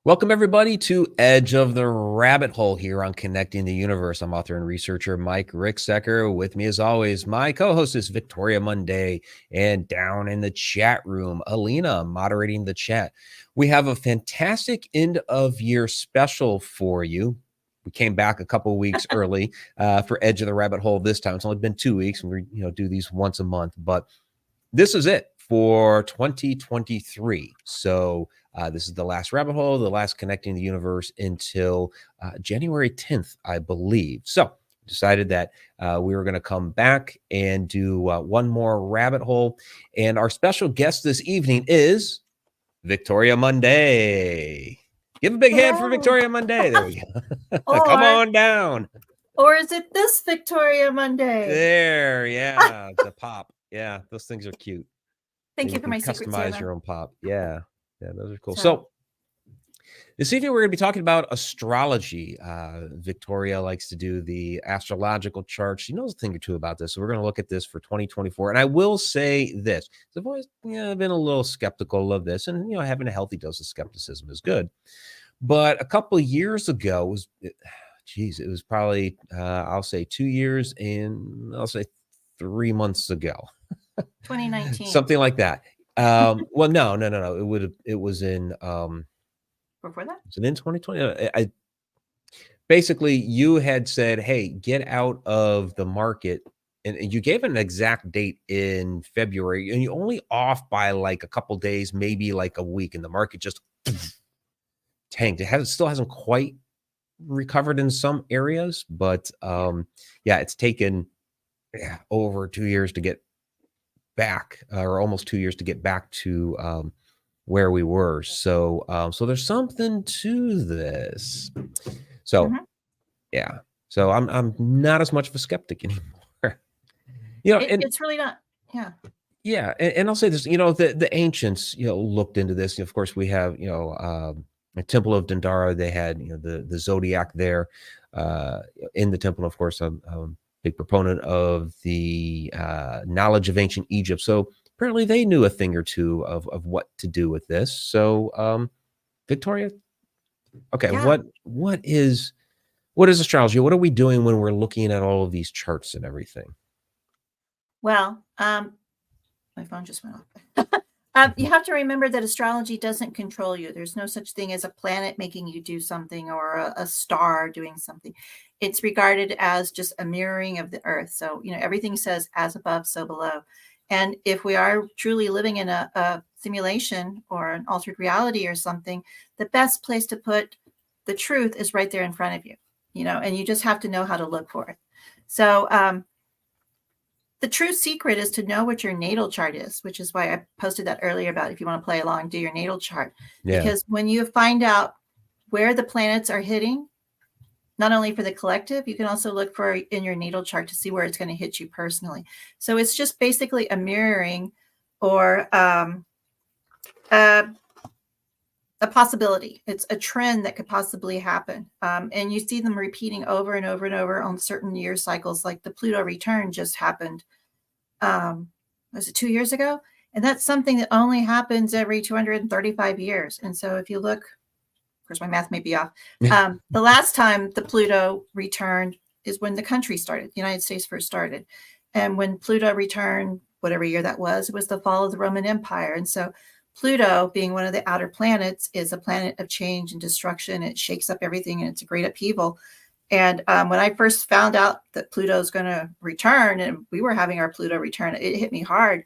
Welcome, everybody, to Edge of the Rabbit Hole here on Connecting the Universe. I'm author and researcher Mike Ricksecker. With me, as always, my co-host is Victoria Mundae, and down in the chat room, Alina moderating the chat. We have a fantastic end-of-year special for you. We came back a couple of weeks early for Edge of the Rabbit Hole this time. It's only been 2 weeks, and we do these once a month, but this is it for 2023. So this is the last rabbit hole, the last Connecting the Universe until January 10th, I believe. So decided that we were going to come back and do one more rabbit hole. And our special guest this evening is Victoria Mundae. Give a big hand for Victoria Mundae. There we go. Come on down. Or is it this Victoria Mundae? There, yeah, the pop. Yeah, those things are cute. Thank you for my secret customize your own pop. Yeah, those are cool. So this evening we're going to be talking about astrology. Victoria likes to do the astrological chart. She knows a thing or two about this. So we're going to look at this for 2024. And I will say this. I've always been a little skeptical of this. And, having a healthy dose of skepticism is good. But a couple of years ago, it was probably, I'll say 2 years and I'll say 3 months ago. 2019. Something like that. Well, no. It was in before that? Was it in 2020? Basically, you had said, hey, get out of the market. And you gave an exact date in February, and you're only off by like a couple days, maybe like a week, and the market just tanked. It still hasn't quite recovered in some areas, but it's taken over 2 years to get back, or almost 2 years to get back to where we were. So there's something to this. So so I'm not as much of a skeptic anymore. It's really not. Yeah, and I'll say this. The ancients looked into this. Of course, we have the Temple of Dendara. They had the zodiac there in the temple. Of course, big proponent of the knowledge of ancient Egypt. So apparently they knew a thing or two of what to do with this. So Victoria, okay, what is astrology? What are we doing when we're looking at all of these charts and everything? Well, my phone just went off. You have to remember that astrology doesn't control you. There's no such thing as a planet making you do something or a star doing something. It's regarded as just a mirroring of the earth. So, everything says as above, so below. And if we are truly living in a simulation or an altered reality or something, the best place to put the truth is right there in front of you, and you just have to know how to look for it. So, the true secret is to know what your natal chart is, which is why I posted that earlier about if you want to play along, do your natal chart. Yeah. Because when you find out where the planets are hitting, not only for the collective, you can also look for in your natal chart to see where it's going to hit you personally. So it's just basically a mirroring or a possibility. It's a trend that could possibly happen. And you see them repeating over and over and over on certain year cycles, like the Pluto return just happened. Was it 2 years ago? And that's something that only happens every 235 years. And so if you look, of course, my math may be off. The last time the Pluto returned is when the country started, the United States first started. And when Pluto returned, whatever year that was, it was the fall of the Roman Empire. And so Pluto, being one of the outer planets, is a planet of change and destruction. It shakes up everything, and it's a great upheaval. And when I first found out that Pluto is going to return, and we were having our Pluto return, it hit me hard.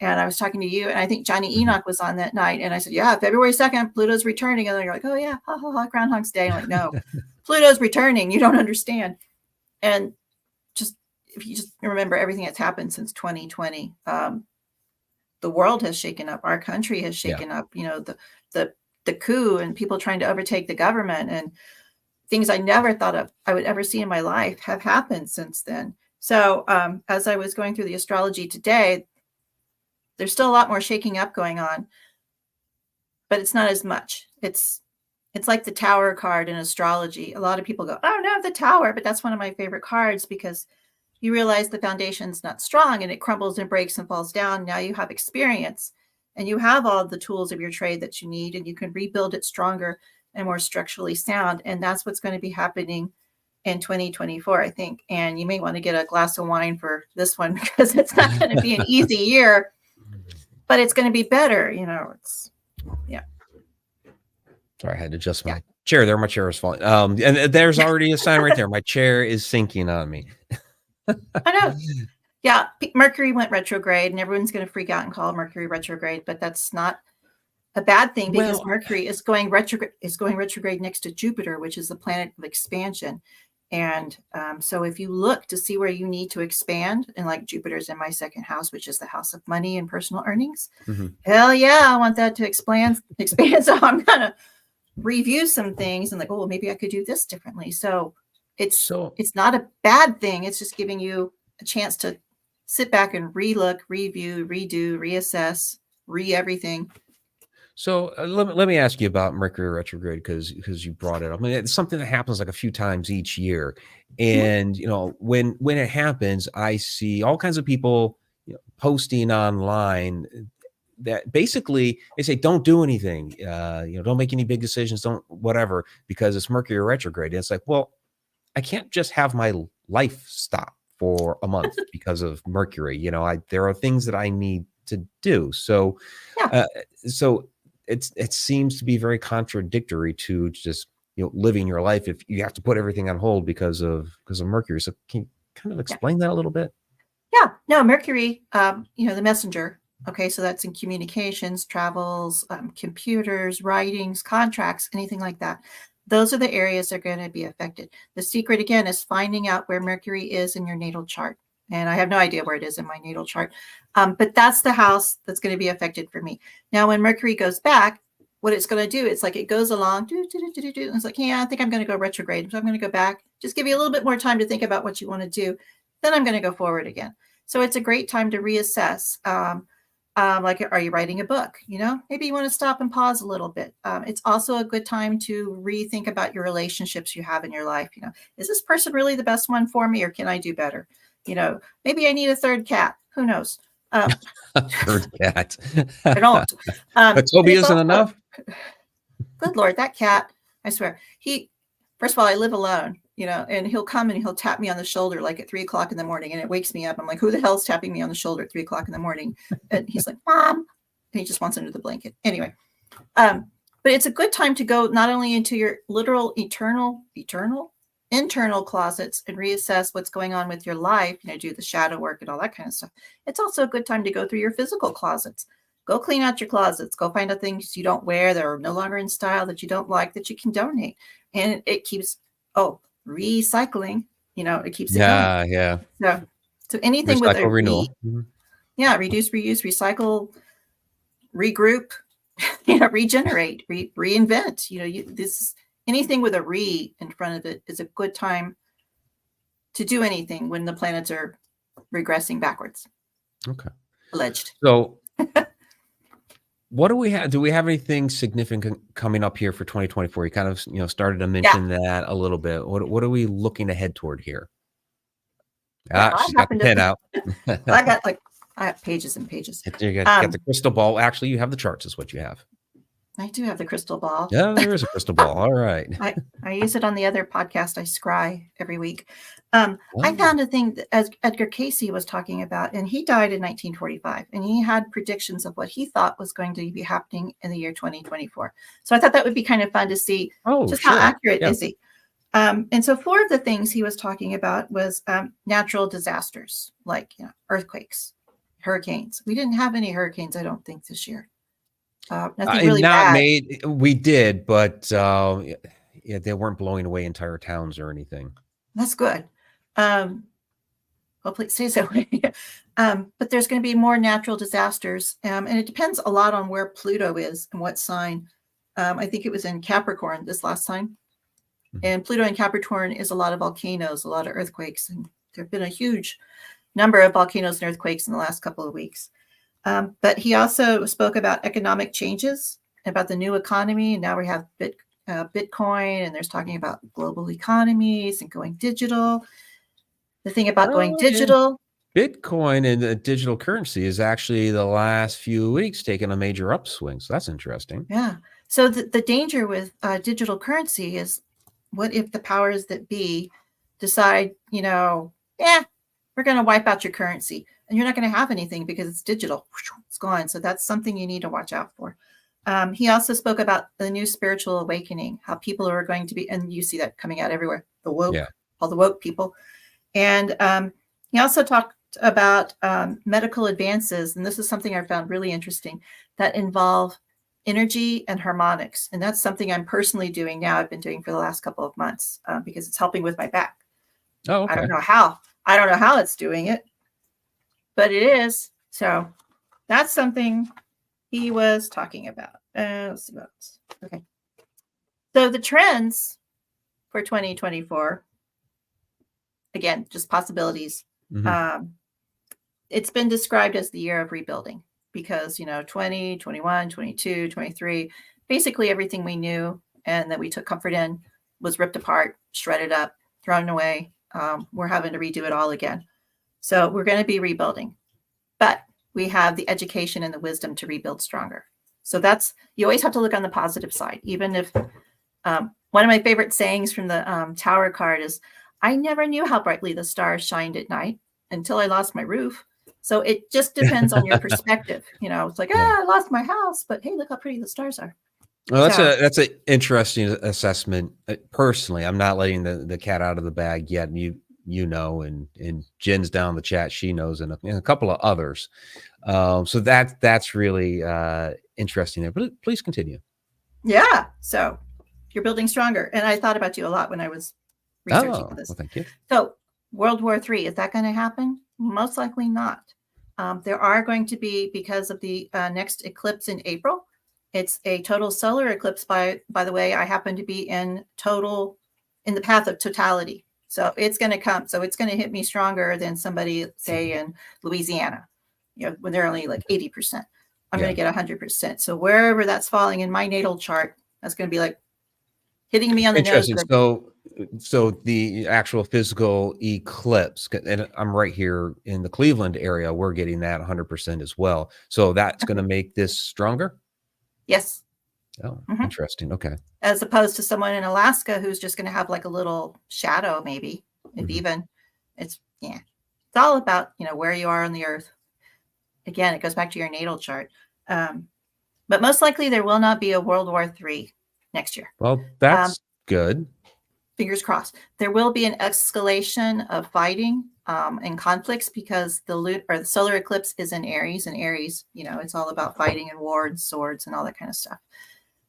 And I was talking to you, and I think Johnny Enoch was on that night. And I said, yeah, February 2nd, Pluto's returning. And you're like, oh, yeah, ha, ha, ha, Groundhog's Day. I'm like, no, Pluto's returning. You don't understand. And if you just remember everything that's happened since 2020, the world has shaken up. Our country has shaken up. The coup and people trying to overtake the government and things I never thought I would ever see in my life have happened since then. So as I was going through the astrology today, there's still a lot more shaking up going on, but it's not as much. It's like the Tower card in astrology. A lot of people go, oh no, the Tower, but that's one of my favorite cards because you realize the foundation's not strong and it crumbles and breaks and falls down. Now you have experience and you have all the tools of your trade that you need, and you can rebuild it stronger. and more structurally sound. And that's what's going to be happening in 2024, I think. And you may want to get a glass of wine for this one because it's not going to be an easy year, but it's going to be better. You know, it's, yeah. Sorry, I had to adjust my chair there. My chair is falling. And there's already a sign right there. My chair is sinking on me. I know. Yeah. Mercury went retrograde and everyone's going to freak out and call Mercury retrograde, but that's not a bad thing because Mercury is going retrograde next to Jupiter, which is the planet of expansion. And so if you look to see where you need to expand, and like Jupiter's in my second house, which is the house of money and personal earnings, hell yeah, I want that to expand. So I'm going to review some things and like, oh, maybe I could do this differently. So it's not a bad thing. It's just giving you a chance to sit back and relook, review, redo, reassess, everything. So let me ask you about Mercury retrograde because you brought it up. I mean, it's something that happens like a few times each year, and you know when it happens, I see all kinds of people posting online that basically they say don't do anything, don't make any big decisions, don't whatever because it's Mercury retrograde. And it's like, well, I can't just have my life stop for a month because of Mercury. There are things that I need to do. So, it seems to be very contradictory to just living your life if you have to put everything on hold because of Mercury. So can you kind of explain that a little bit? Yeah, no, Mercury, the messenger. Okay, so that's in communications, travels, computers, writings, contracts, anything like that. Those are the areas that are going to be affected. The secret again is finding out where Mercury is in your natal chart. And I have no idea where it is in my natal chart. But that's the house that's going to be affected for me. Now, when Mercury goes back, what it's going to do, it's like it goes along. And it's like, yeah, I think I'm going to go retrograde. So I'm going to go back. Just give you a little bit more time to think about what you want to do. Then I'm going to go forward again. So it's a great time to reassess. Like, are you writing a book? Maybe you want to stop and pause a little bit. It's also a good time to rethink about your relationships you have in your life. Is this person really the best one for me or can I do better? Maybe I need a third cat. Who knows? Third cat. I don't. But Toby isn't enough. Good Lord, that cat, I swear. First of all, I live alone, and he'll come and he'll tap me on the shoulder like at 3:00 in the morning and it wakes me up. I'm like, who the hell's tapping me on the shoulder at 3:00 in the morning? And he's like, Mom. And he just wants under the blanket. Anyway. But it's a good time to go not only into your literal internal closets and reassess what's going on with your life, do the shadow work and all that kind of stuff. It's also a good time to go through your physical closets. Go clean out your closets. Go find out things you don't wear that are no longer in style that you don't like that you can donate. And it keeps, recycling, it keeps it going. Yeah. So anything Recycle, with a renewal. Reduce, reuse, recycle, regroup, regenerate, reinvent, this is anything with a re in front of it is a good time to do anything when the planets are regressing backwards. Okay. Alleged. So what do we have? Do we have anything significant coming up here for 2024? You kind of, started to mention that a little bit. What are we looking to head toward here? She's got the pen out. I have pages and pages. You got the crystal ball. Actually, you have the charts is what you have. I do have the crystal ball. Yeah, there is a crystal ball. All right. I use it on the other podcast. I scry every week. I found a thing that as Edgar Caseys was talking about, and he died in 1945, and he had predictions of what he thought was going to be happening in the year 2024. So I thought that would be kind of fun to see just how accurate is he. And so 4 of the things he was talking about was natural disasters, like earthquakes, hurricanes. We didn't have any hurricanes, I don't think, this year. Nothing really bad. We did, but they weren't blowing away entire towns or anything. That's good. Hopefully it stays that way. But there's going to be more natural disasters. And it depends a lot on where Pluto is and what sign. I think it was in Capricorn this last time. And Pluto in Capricorn is a lot of volcanoes, a lot of earthquakes. And there have been a huge number of volcanoes and earthquakes in the last couple of weeks. But he also spoke about economic changes, about the new economy. And now we have Bitcoin, and there's talking about global economies and going digital. The thing about going digital. Bitcoin and the digital currency is actually the last few weeks taking a major upswing. So that's interesting. Yeah. So the danger with digital currency is, what if the powers that be decide, we're going to wipe out your currency and you're not going to have anything because it's digital. It's gone. So that's something you need to watch out for. He also spoke about the new spiritual awakening, how people are going to be, and you see that coming out everywhere, the woke, all the woke people. And he also talked about medical advances, and this is something I found really interesting, that involve energy and harmonics. And that's something I'm personally doing now. I've been doing for the last couple of months because it's helping with my back. Oh, okay. I don't know how it's doing it, but it is. So that's something he was talking about. Let's see what else. Okay. So the trends for 2024, again, just possibilities. Mm-hmm. It's been described as the year of rebuilding because, 20, 21, 22, 23, basically everything we knew and that we took comfort in was ripped apart, shredded up, thrown away. We're having to redo it all again. So we're going to be rebuilding, but we have the education and the wisdom to rebuild stronger. So you always have to look on the positive side. Even if one of my favorite sayings from the Tower card is, I never knew how brightly the stars shined at night until I lost my roof. So it just depends on your perspective. It's like, I lost my house, but hey, look how pretty the stars are. Well, that's an interesting assessment. Personally, I'm not letting the cat out of the bag yet. And Jen's down in the chat. She knows, and a couple of others. So that's really interesting there. But please continue. Yeah. So you're building stronger. And I thought about you a lot when I was researching this. Well, thank you. So World War III, is that going to happen? Most likely not. There are going to be, because of the next eclipse in April. It's a total solar eclipse. By the way, I happen to be in the path of totality. So it's going to come. So it's going to hit me stronger than somebody, say, in Louisiana, when they're only like 80%. I'm going to get 100%. So wherever that's falling in my natal chart, that's going to be like hitting me on the nose. So the actual physical eclipse, and I'm right here in the Cleveland area, we're getting that 100% as well. So that's going to make this stronger? Yes. Oh, interesting. Okay. As opposed to someone in Alaska who's just going to have like a little shadow, maybe, if even. It's all about, where you are on the earth. Again, it goes back to your natal chart. But most likely there will not be a World War III next year. Well, that's good. Fingers crossed. There will be an escalation of fighting and conflicts because the solar eclipse is in Aries, and Aries, it's all about fighting and war and swords and all that kind of stuff.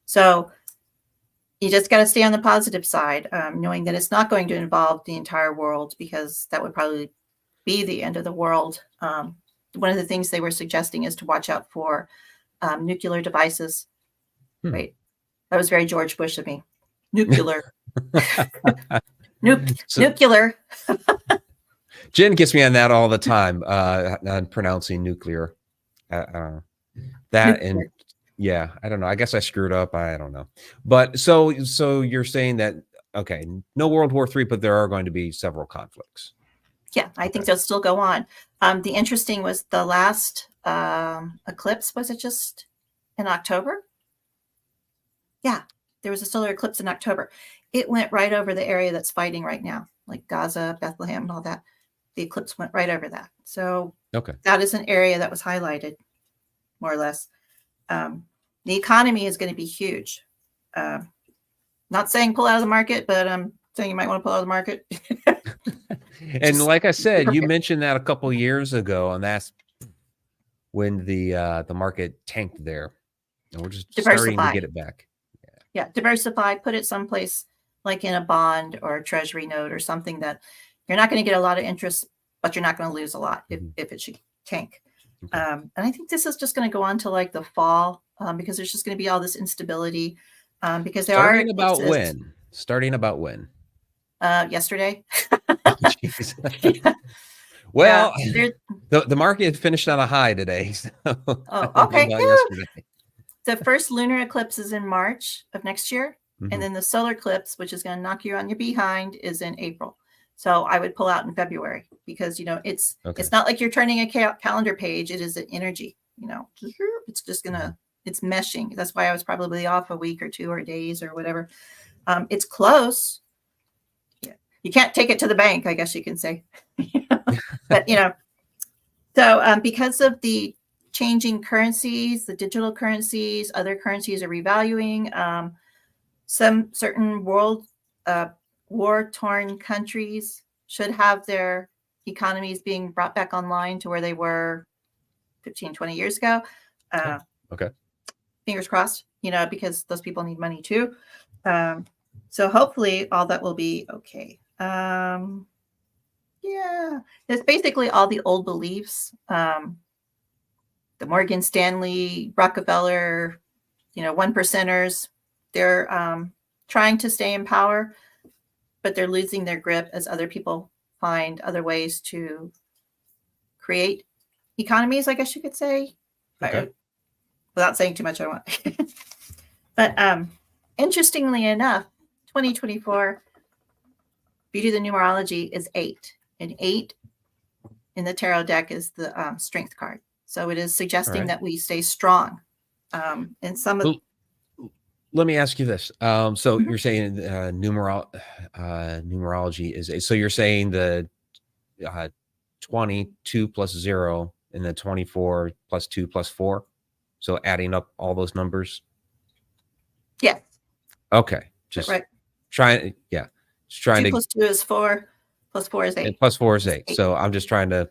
So you just got to stay on the positive side, knowing that it's not going to involve the entire world, because that would probably be the end of the world. One of the things they were suggesting is to watch out for nuclear devices. Wait, that was very George Bush of me. Nuclear. Nuclear. Jen gets me on that all the time, on pronouncing nuclear. That nuclear. And yeah, I don't know. I guess I screwed up. I don't know. But so you're saying that, okay, no World War III, but there are going to be several conflicts. Yeah, I think they'll still go on. The interesting was the last eclipse. Was it just in October? Yeah, there was a solar eclipse in October. It went right over the area that's fighting right now, like Gaza, Bethlehem, and all that. The eclipse went right over that. So that is an area that was highlighted, more or less. The economy is going to be huge. Not saying pull out of the market, but I'm saying you might want to pull out of the market. And like I said, you mentioned that a couple of years ago, and that's when the market tanked there. And we're just starting to get it back. Yeah, diversify, put it someplace like in a bond or a treasury note or something that you're not going to get a lot of interest, but you're not going to lose a lot if it should tank. And I think this is just going to go on to like the fall, because there's just going to be all this instability. Because there Starting about when? Yesterday. Well, the market finished on a high today. So okay. The first lunar eclipse is in March of next year. And then the solar eclipse, which is going to knock you on your behind, is in April. So I would pull out in February because, it's not like you're turning a calendar page. It is an energy, it's just going to It's meshing. That's why I was probably off a week or 2 or days or whatever. It's close. Yeah. You can't take it to the bank, I guess you can say. But, so because of the changing currencies, the digital currencies, other currencies are revaluing. Some certain world war-torn countries should have their economies being brought back online to where they were 15, 20 years ago. Okay. Fingers crossed, because those people need money too. So hopefully all that will be okay. Yeah, it's basically all the old beliefs. The Morgan Stanley, Rockefeller, 1%ers, they're trying to stay in power, but they're losing their grip as other people find other ways to create economies, I guess you could say. Okay. Without saying too much, I want. But interestingly enough, 2024, beauty of the numerology is 8. And 8 in the tarot deck is the strength card. So it is suggesting that we stay strong. And some of let me ask you this. So you're saying numerology is, so you're saying the 22 plus 0 and then 24 plus 2 plus 4. So adding up all those numbers. Yes. Okay. Just trying. Yeah. Just trying 2 to. Plus 2 is 4. Plus 4 is 8. And plus 4 is 8. So I'm just trying to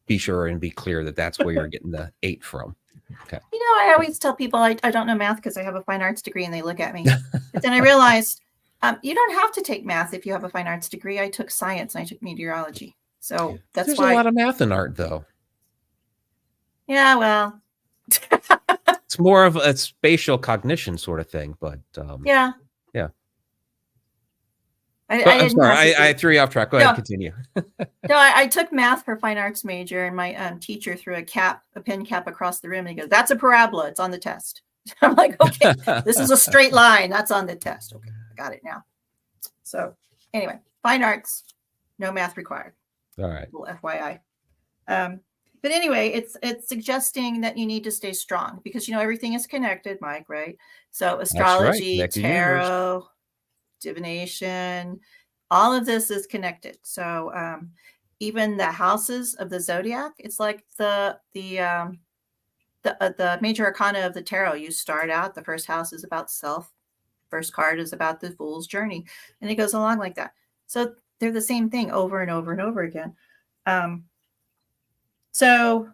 be sure and be clear that that's where you're getting the 8 from. Okay. I always tell people I don't know math because I have a fine arts degree, and they look at me. But then I realized you don't have to take math if you have a fine arts degree. I took science and I took meteorology. So that's There's why. a lot of math in art, though. Yeah, well. It's more of a spatial cognition sort of thing, but yeah. I'm sorry, I threw you off track. Go ahead, continue. No, I took math for fine arts major, and my teacher threw a pen cap across the room, and he goes, "That's a parabola. It's on the test." I'm like, "Okay, this is a straight line. That's on the test." Okay, I got it now. So anyway, fine arts, no math required. All right. Little FYI. But anyway, it's suggesting that you need to stay strong because everything is connected, Mike. Right? So astrology, tarot, divination, all of this is connected. So even the houses of the zodiac, it's like the major arcana of the tarot. You start out, the first house is about self, first card is about the fool's journey, and it goes along like that. So they're the same thing over and over and over again. So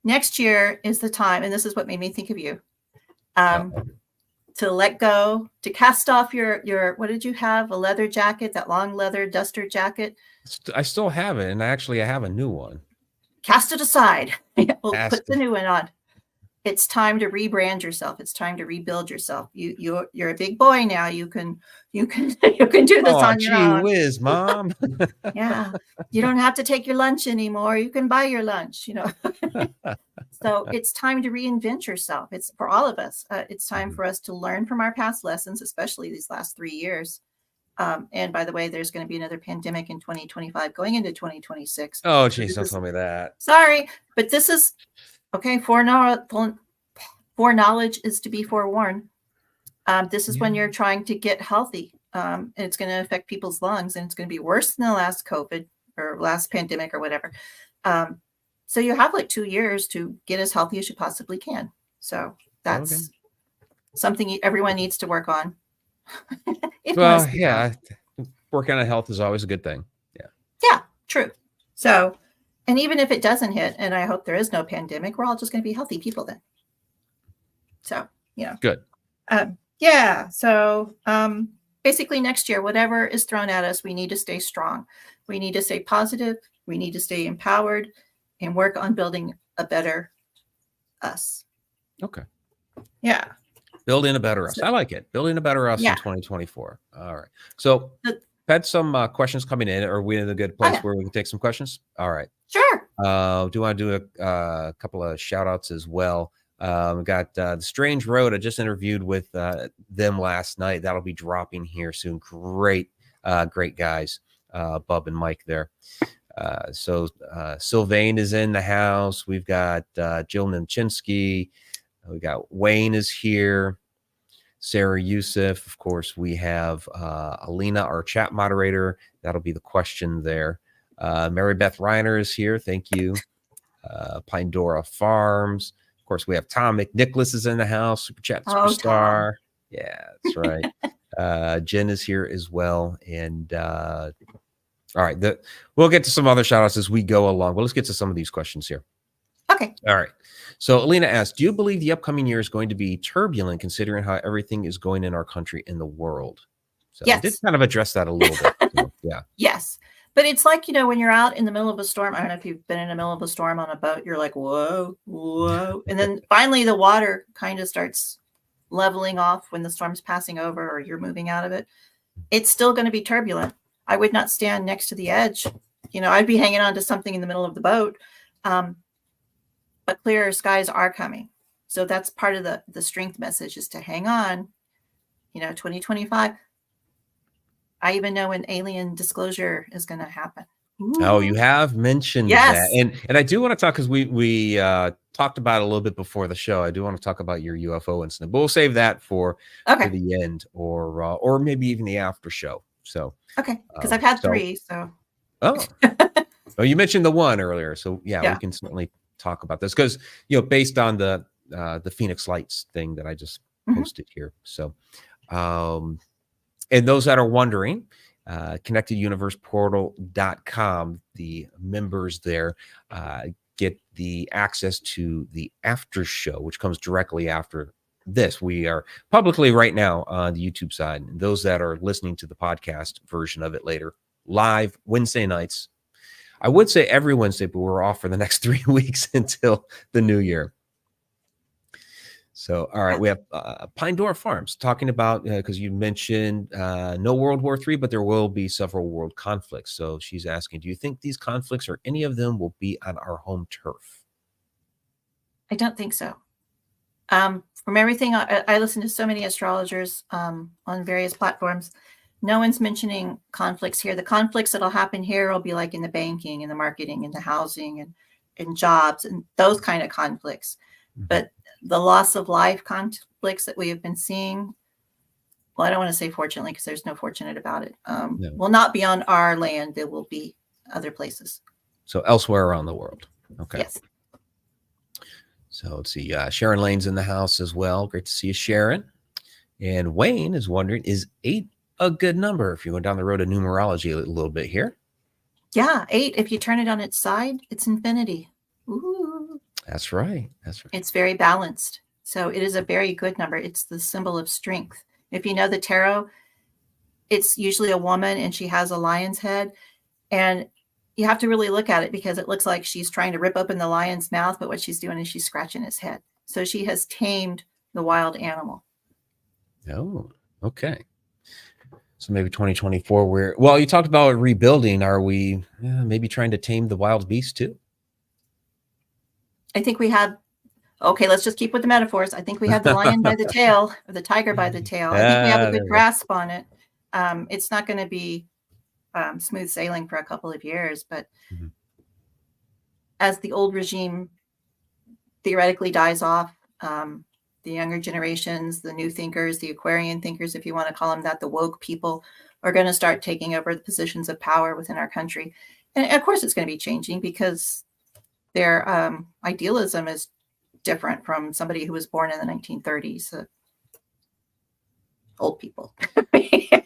next year is the time, and this is what made me think of you. To let go, to cast off your what did you have? A leather jacket, that long leather duster jacket? I still have it, and actually I have a new one. Cast it aside. We'll put the new one on. It's time to rebrand yourself. It's time to rebuild yourself. You're a big boy now. You can do this on your own. Gee whiz, Mom. Yeah. You don't have to take your lunch anymore. You can buy your lunch, So it's time to reinvent yourself. It's for all of us. It's time for us to learn from our past lessons, especially these last 3 years. And by the way, there's going to be another pandemic in 2025 going into 2026. Oh, geez, don't tell me that. Sorry, but this is okay. Foreknowledge is to be forewarned. This is when you're trying to get healthy. And it's going to affect people's lungs, and it's going to be worse than the last COVID or last pandemic or whatever. So you have like 2 years to get as healthy as you possibly can. So that's something everyone needs to work on. Well, yeah, working on health is always a good thing. Yeah, true. So, and even if it doesn't hit, and I hope there is no pandemic, we're all just going to be healthy people then. So, good. Yeah. So, basically next year, whatever is thrown at us, we need to stay strong. We need to stay positive. We need to stay empowered and work on building a better us. Okay. Yeah. Building a better us. I like it. Building a better us in 2024. All right. So had some questions coming in. Are we in a good place where we can take some questions? All right. Sure. Do want to do a couple of shout outs as well. We got The Strange Road. I just interviewed with them last night. That'll be dropping here soon. Great guys, Bub and Mike there. So Sylvain is in the house. We've got Jill Nimchinsky. We got Wayne is here. Sarah Yousef. Of course, we have Alina, our chat moderator. That'll be the question there. Mary Beth Reiner is here. Thank you. Pandora Farms. Of course, we have Tom McNicholas is in the house. Super Chat Superstar. Yeah, that's right. Jen is here as well. And all right, we'll get to some other shout outs as we go along. But let's get to some of these questions here. Okay. All right. So Alina asked, do you believe the upcoming year is going to be turbulent considering how everything is going in our country and the world? So yes. I did kind of address that a little bit. So, yeah. Yes. But it's like, when you're out in the middle of a storm, I don't know if you've been in the middle of a storm on a boat, you're like, whoa, whoa. And then finally the water kind of starts leveling off when the storm's passing over or you're moving out of it. It's still going to be turbulent. I would not stand next to the edge. I'd be hanging on to something in the middle of the boat. But clearer skies are coming. So that's part of the strength message is to hang on. 2025. I even know when alien disclosure is going to happen. Ooh. Oh, you have mentioned that. And I do want to talk because we talked about it a little bit before the show. I do want to talk about your UFO incident, but we'll save that for the end or maybe even the after show. So because I've had 3. So you mentioned the one earlier. So yeah. We can certainly talk about this because based on the Phoenix Lights thing that I just posted here. So and those that are wondering, connecteduniverseportal.com, the members there get the access to the after show, which comes directly after this. We are publicly right now on the YouTube side. And those that are listening to the podcast version of it later, live Wednesday nights. I would say every Wednesday, but we're off for the next 3 weeks until the new year. So, all right, we have Pandora Farms talking about, because you mentioned no World War III, but there will be several world conflicts. So she's asking, do you think these conflicts or any of them will be on our home turf? I don't think so. From everything, I listen to so many astrologers on various platforms. No one's mentioning conflicts here. The conflicts that'll happen here will be like in the banking and the marketing and the housing and jobs and those kind of conflicts. But the loss of life conflicts that we have been seeing, well, I don't want to say fortunately because there's no fortunate about it, will not be on our land. There will be other places. So elsewhere around the world. Okay. Yes. So let's see. Sharon Lane's in the house as well. Great to see you, Sharon. And Wayne is wondering, is 8 a good number if you go down the road of numerology a little bit here? Yeah, 8. If you turn it on its side, it's infinity. Ooh. That's right. That's right. It's very balanced. So it is a very good number. It's the symbol of strength. If you know the tarot, it's usually a woman and she has a lion's head. And you have to really look at it because it looks like she's trying to rip open the lion's mouth, but what she's doing is she's scratching his head. So she has tamed the wild animal. Oh, okay. So maybe 2024, you talked about rebuilding. Are we maybe trying to tame the wild beast too? I think we have, let's just keep with the metaphors. I think we have the lion by the tail or the tiger by the tail. I think we have a good grasp on it. It's not going to be smooth sailing for a couple of years, but as the old regime theoretically dies off, the younger generations, the new thinkers, the Aquarian thinkers, if you want to call them that, the woke people are going to start taking over the positions of power within our country. And of course, it's going to be changing because their idealism is different from somebody who was born in the 1930s. Old people. I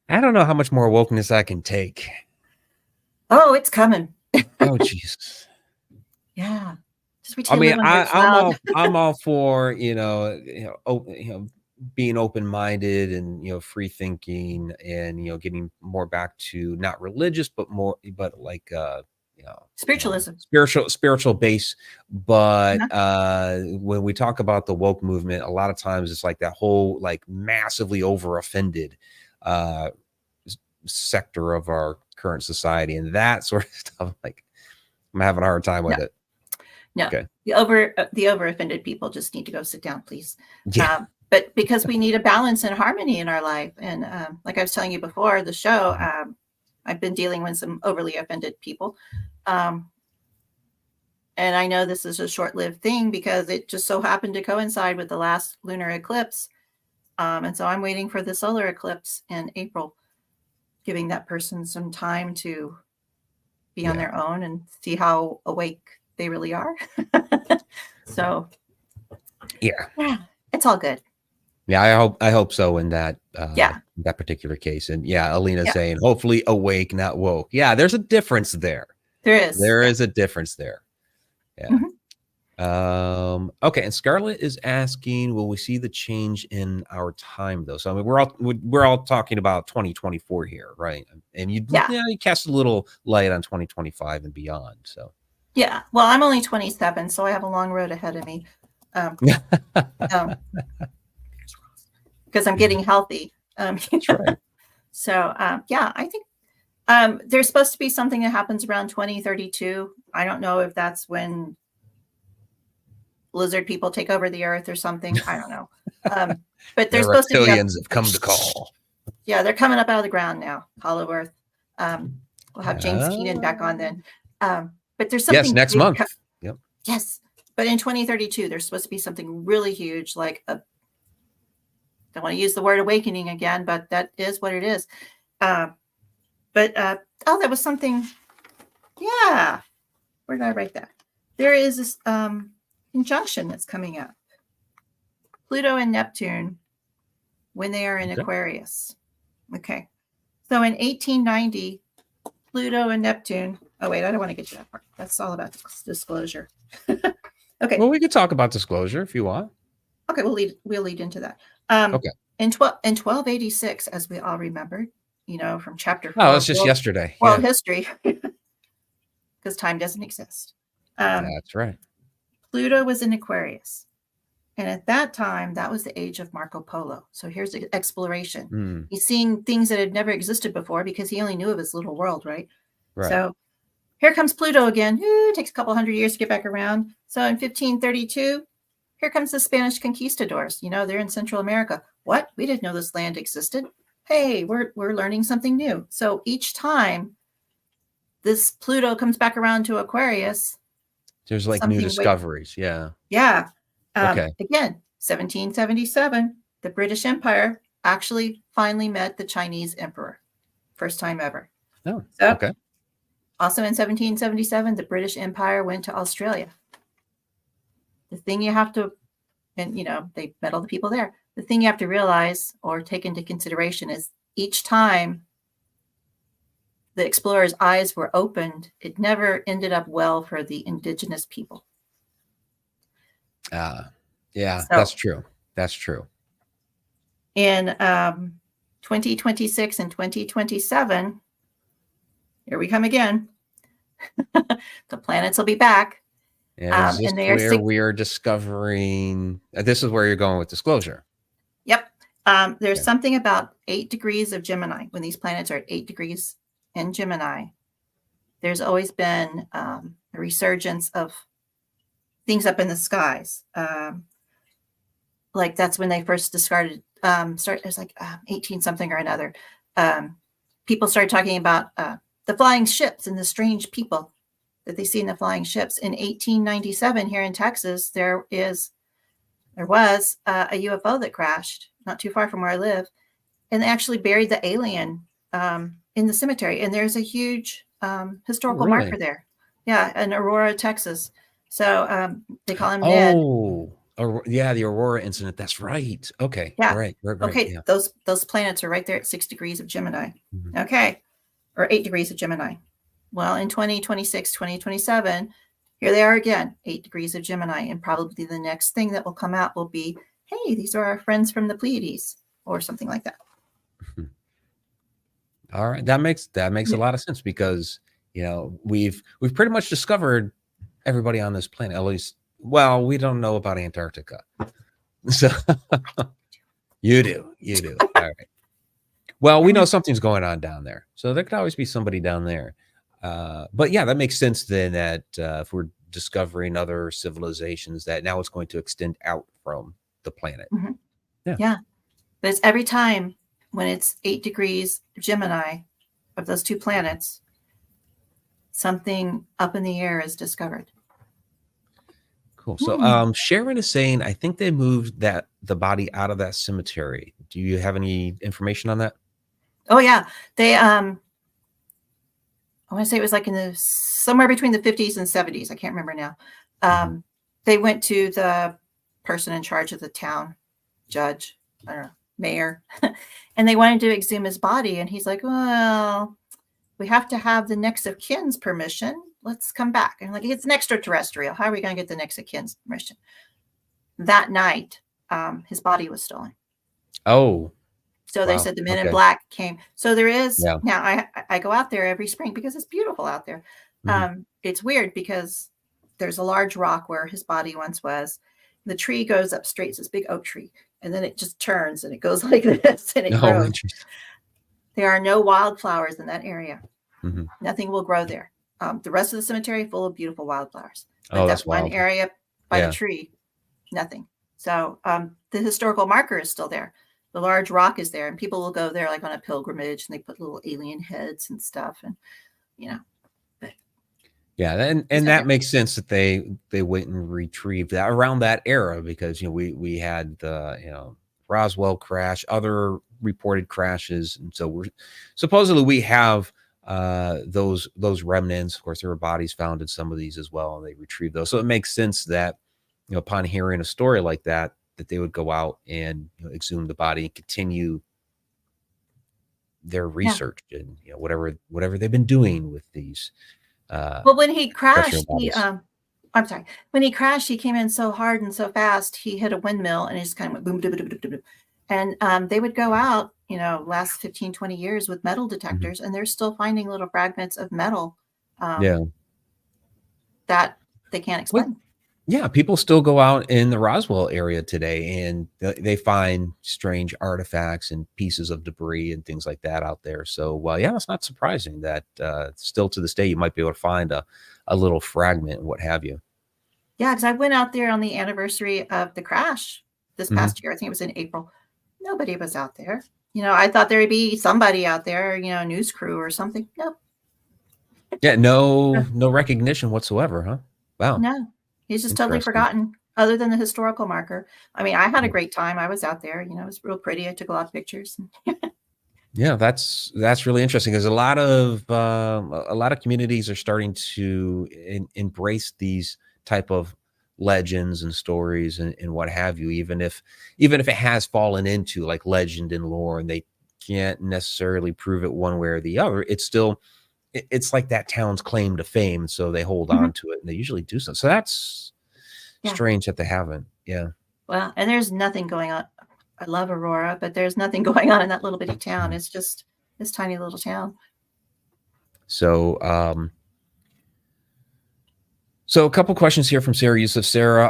don't know how much more wokeness I can take. Oh, it's coming. Oh, Jesus. Yeah. I mean, I'm all for being open-minded and free thinking and getting more back to not religious but like spiritualism, spiritual base. But when we talk about the woke movement, a lot of times it's like that whole like massively over offended sector of our current society and that sort of stuff. Like I'm having a hard time with it. No, okay. The over offended people just need to go sit down, please. Yeah. But because we need a balance and harmony in our life. And like I was telling you before the show, I've been dealing with some overly offended people. And And I know this is a short-lived thing because it just so happened to coincide with the last lunar eclipse. And so I'm waiting for the solar eclipse in April, giving that person some time to be on their own and see how awake they really are. So yeah, it's all good. Yeah, I hope so in that that particular case. And Alina's saying hopefully awake, not woke. Yeah, there's a difference there. There is a difference there. Yeah. Mm-hmm. Okay, and Scarlett is asking, will we see the change in our time though? So I mean, we're all talking about 2024 here, right? And you cast a little light on 2025 and beyond. So yeah, well, I'm only 27, so I have a long road ahead of me. Because I'm getting healthy. That's right. So I think there's supposed to be something that happens around 2032. I don't know if that's when lizard people take over the earth or something. I don't know. But there's supposed to be reptilians have come to call. Yeah, they're coming up out of the ground now. Hollow Earth. We'll have James Keenan back on then. But there's something next month. Yep. Yes, but in 2032, there's supposed to be something really huge, like a. Don't want to use the word awakening again, but that is what it is. That was something. Yeah, where did I write that? There is this conjunction that's coming up. Pluto and Neptune, when they are in Aquarius. Okay, so in 1890, Pluto and Neptune. Oh wait, I don't want to get to that part. That's all about disclosure. Okay. Well, we could talk about disclosure if you want. Okay, we'll lead into that. Okay. In 1286, as we all remembered, from chapter 4. Oh, it's just yesterday. World history, because time doesn't exist. That's right. Pluto was in Aquarius. And at that time, that was the age of Marco Polo. So here's the exploration. He's seeing things that had never existed before because he only knew of his little world, right? So here comes Pluto again. It takes a couple hundred years to get back around. So in 1532, here comes the Spanish conquistadors. They're in Central America. What? We didn't know this land existed. Hey, we're learning something new. So each time this Pluto comes back around to Aquarius, there's like new discoveries. Yeah. Again, 1777, the British Empire actually finally met the Chinese emperor. First time ever. Oh, okay. Also in 1777, the British Empire went to Australia. The thing you have to, and they met all the people there. The thing you have to realize or take into consideration is each time the explorers' eyes were opened, it never ended up well for the indigenous people. That's true. That's true. In 2026 and 2027, here we come again. The planets will be back. And where we are discovering, this is where you're going with disclosure. Yep. There's something about 8 degrees of Gemini. When these planets are at 8 degrees in Gemini, there's always been a resurgence of things up in the skies. Like that's when they first discarded, it was like 18 something or another. People started talking about the flying ships and the strange people that they see in the flying ships. In 1897 here in Texas, there was a UFO that crashed not too far from where I live, and they actually buried the alien in the cemetery. And there's a huge historical marker there. Yeah, in Aurora, Texas. So they call him Ned. The Aurora incident. That's right. Okay. Yeah. Right. Okay. Yeah. Those planets are right there at 6 degrees of Gemini. Mm-hmm. Okay. Or 8 degrees of Gemini. Well, in 2026, 2027, here they are again, 8 degrees of Gemini. And probably the next thing that will come out will be, hey, these are our friends from the Pleiades or something like that. All right. That makes a lot of sense because, we've pretty much discovered everybody on this planet, at least. Well, we don't know about Antarctica. So you do. All right. Well, we know something's going on down there. So there could always be somebody down there. But yeah, that makes sense then that if we're discovering other civilizations, that now it's going to extend out from the planet. Mm-hmm. Yeah. But it's every time when it's 8 degrees Gemini of those two planets, something up in the air is discovered. Cool. So Sharon is saying, I think they moved the body out of that cemetery. Do you have any information on that? Oh yeah. They I want to say it was like somewhere between the 50s and 70s. I can't remember now. They went to the person in charge of the town, judge, I don't know, mayor, and they wanted to exhume his body. And he's like, well, we have to have the next of kin's permission. Let's come back. And like, it's an extraterrestrial. How are we going to get the next of kin's permission? That night, his body was stolen. Oh, so they said the men in black came. So there is now. I go out there every spring because it's beautiful out there. It's weird because there's a large rock where his body once was. The tree goes up straight. It's this big oak tree, and then it just turns and it goes like this and it grows. There are no wildflowers in that area. Nothing will grow there. The rest of the cemetery full of beautiful wildflowers. But that's one area by the tree, nothing. So the historical marker is still there. The large rock is there, and people will go there like on a pilgrimage, and they put little alien heads and stuff, and But and that makes sense that they went and retrieved that around that era because we had the Roswell crash, other reported crashes, and so we have those remnants. Of course, there were bodies found in some of these as well, and they retrieved those. So it makes sense that upon hearing a story like that they would go out and exhume the body and continue their research and whatever they've been doing with these. Well, when he crashed, I'm sorry. When he crashed, he came in so hard and so fast. He hit a windmill, and it just kind of went boom, boom, boom, boom, boom. And they would go out, last 15, 20 years with metal detectors, and they're still finding little fragments of metal that they can't explain. Yeah, people still go out in the Roswell area today, and they find strange artifacts and pieces of debris and things like that out there. So, it's not surprising that still to this day you might be able to find a little fragment and what have you. Yeah, because I went out there on the anniversary of the crash this past year. I think it was in April. Nobody was out there. I thought there would be somebody out there, a news crew or something. Nope. Yeah, no recognition whatsoever, huh? Wow. No. He's just totally forgotten, other than the historical marker. I mean, I had a great time. I was out there. It was real pretty. I took a lot of pictures. Yeah, that's really interesting because a lot of communities are starting to embrace these type of legends and stories and what have you. Even if it has fallen into like legend and lore, and they can't necessarily prove it one way or the other, it's like that town's claim to fame, so they hold on to it, and they usually do so. So that's strange that they haven't. Yeah. Well, and there's nothing going on. I love Aurora, but there's nothing going on in that little bitty town. It's just this tiny little town. So, so a couple questions here from Sarah Yousef. Sarah,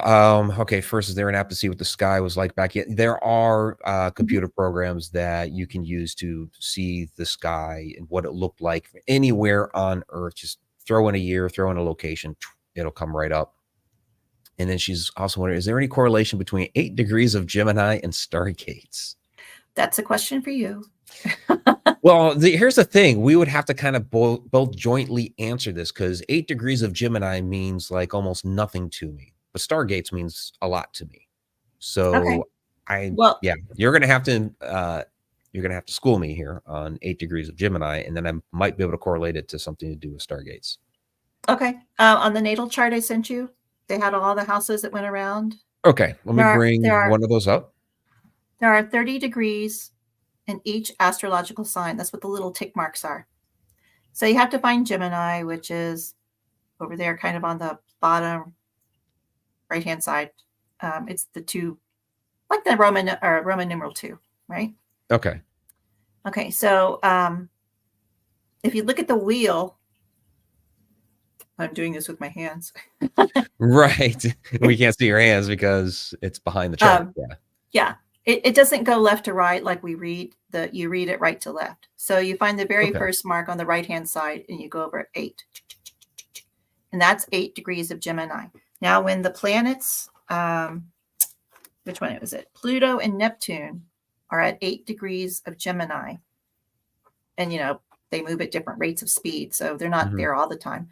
okay, first, is there an app to see what the sky was like back yet? There are computer programs that you can use to see the sky and what it looked like anywhere on Earth. Just throw in a year, throw in a location, it'll come right up. And then she's also wondering, is there any correlation between 8 degrees of Gemini and Stargates? That's a question for you. Well, here's the thing. We would have to kind of both jointly answer this because 8 degrees of Gemini means like almost nothing to me, but Stargates means a lot to me. So you're gonna have to school me here on 8 degrees of Gemini, and then I might be able to correlate it to something to do with Stargates. Okay. On the natal chart I sent you, they had all the houses that went around. Okay, let me bring one of those up. There are 30 degrees in each astrological sign. That's what the little tick marks are. So you have to find Gemini, which is over there kind of on the bottom right-hand side. It's the 2, like the Roman numeral 2, right? Okay. Okay, so if you look at the wheel, I'm doing this with my hands. Right. We can't see your hands because it's behind the chart. Yeah. It doesn't go left to right like we read. You read it right to left. So you find the very first mark on the right-hand side, and you go over 8. And that's 8 degrees of Gemini. Now, when the planets, which one was it? Pluto and Neptune are at 8 degrees of Gemini. And, they move at different rates of speed. So they're not there all the time.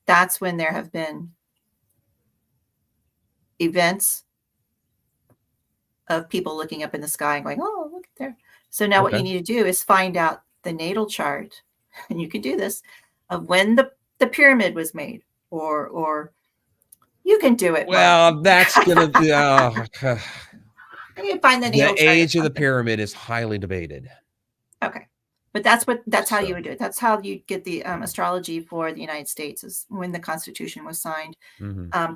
That's when there have been events of people looking up in the sky and going, oh, look at there. So now what you need to do is find out the natal chart, and you can do this, of when the pyramid was made, or you can do it. Well, Mark. that's gonna be you can find the natal the age of the pyramid is highly debated. Okay, but that's how you would do it. That's how you get the astrology for the United States, is when the Constitution was signed.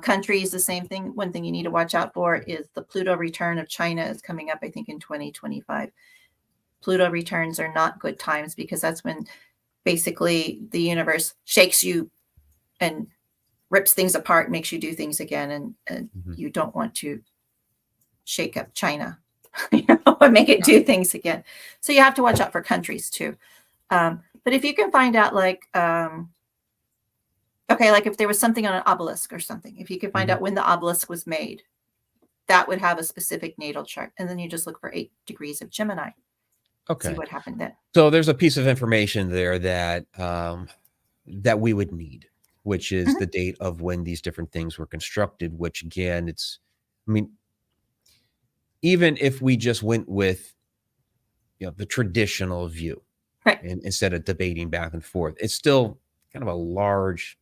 Countries, the same thing. One thing you need to watch out for is the Pluto return of China is coming up, I think, in 2025. Pluto returns are not good times, because that's when basically the universe shakes you and rips things apart, makes you do things again, and you don't want to shake up China, and make it do things again. So you have to watch out for countries too. But if you can find out, like, okay, like if there was something on an obelisk or something, if you can find out when the obelisk was made, that would have a specific natal chart. And then you just look for 8 degrees of Gemini. Okay. See what happened then. So there's a piece of information there that that we would need, which is the date of when these different things were constructed, which again, I mean, even if we just went with, the traditional view, right, and instead of debating back and forth, it's still kind of a large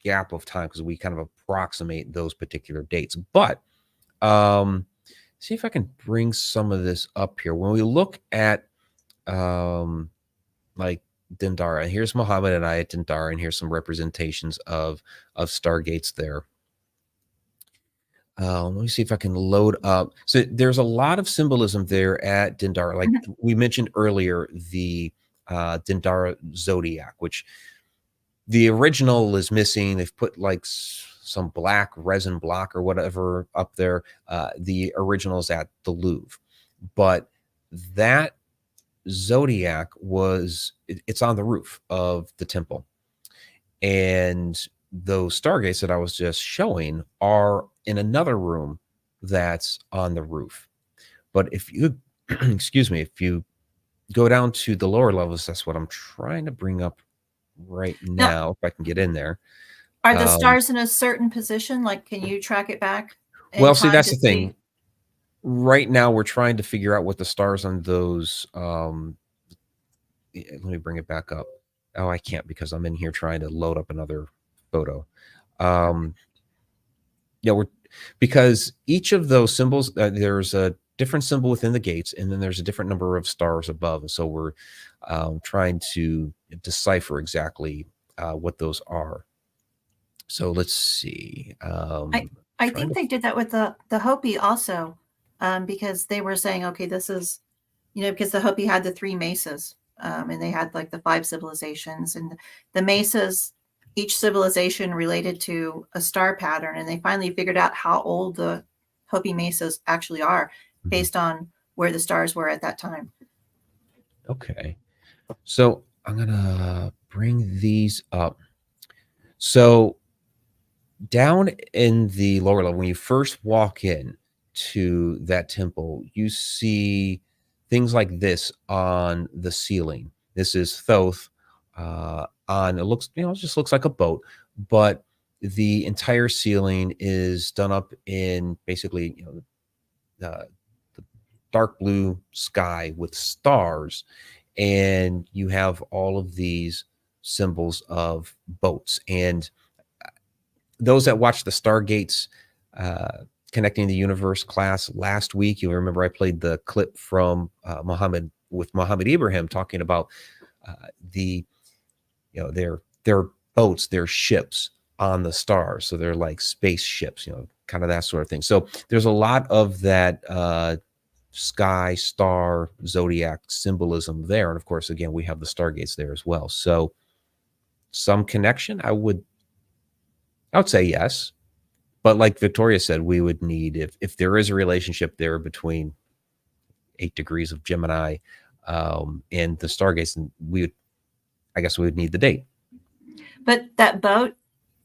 gap of time, because we kind of approximate those particular dates. But see if I can bring some of this up here. When we look at like Dendara, here's Muhammad and I at Dendara, and here's some representations of Stargates there. Let me see if I can load up. So there's a lot of symbolism there at Dendara. Like we mentioned earlier, the Dendara zodiac, which the original is missing. They've put like some black resin block or whatever up there. The original is at the Louvre, but that zodiac it's on the roof of the temple. And those Stargates that I was just showing are in another room that's on the roof. But if you, excuse me, if you go down to the lower levels, that's what I'm trying to bring up right now, if I can get in there. Are the stars in a certain position? Like, can you track it back? Well, see, that's the thing. Right now, we're trying to figure out what the stars on those, let me bring it back up. Oh, I can't, because I'm in here trying to load up another photo. Because each of those symbols, there's a different symbol within the gates, and then there's a different number of stars above. And so we're trying to decipher exactly what those are. So let's see. I think they did that with the Hopi also, because they were saying, okay, this is, because the Hopi had the 3 mesas, and they had like the 5 civilizations, and the mesas, each civilization related to a star pattern, and they finally figured out how old the Hopi mesas actually are based on where the stars were at that time. Okay. So I'm going to bring these up. So down in the lower level, when you first walk in to that temple, you see things like this on the ceiling. This is Thoth on, it looks, it just looks like a boat, but the entire ceiling is done up in basically, the dark blue sky with stars, and you have all of these symbols of boats. And those that watched the Stargates Connecting the Universe class last week, you'll remember I played the clip from Muhammad Ibrahim talking about their boats, their ships on the stars. So they're like spaceships, kind of that sort of thing. So there's a lot of that sky, star, zodiac symbolism there. And of course, again, we have the Stargates there as well. So some connection, I would say yes. But like Victoria said, we would need, if there is a relationship there between 8 degrees of Gemini and the Stargates, and I guess we would need the date. But that boat,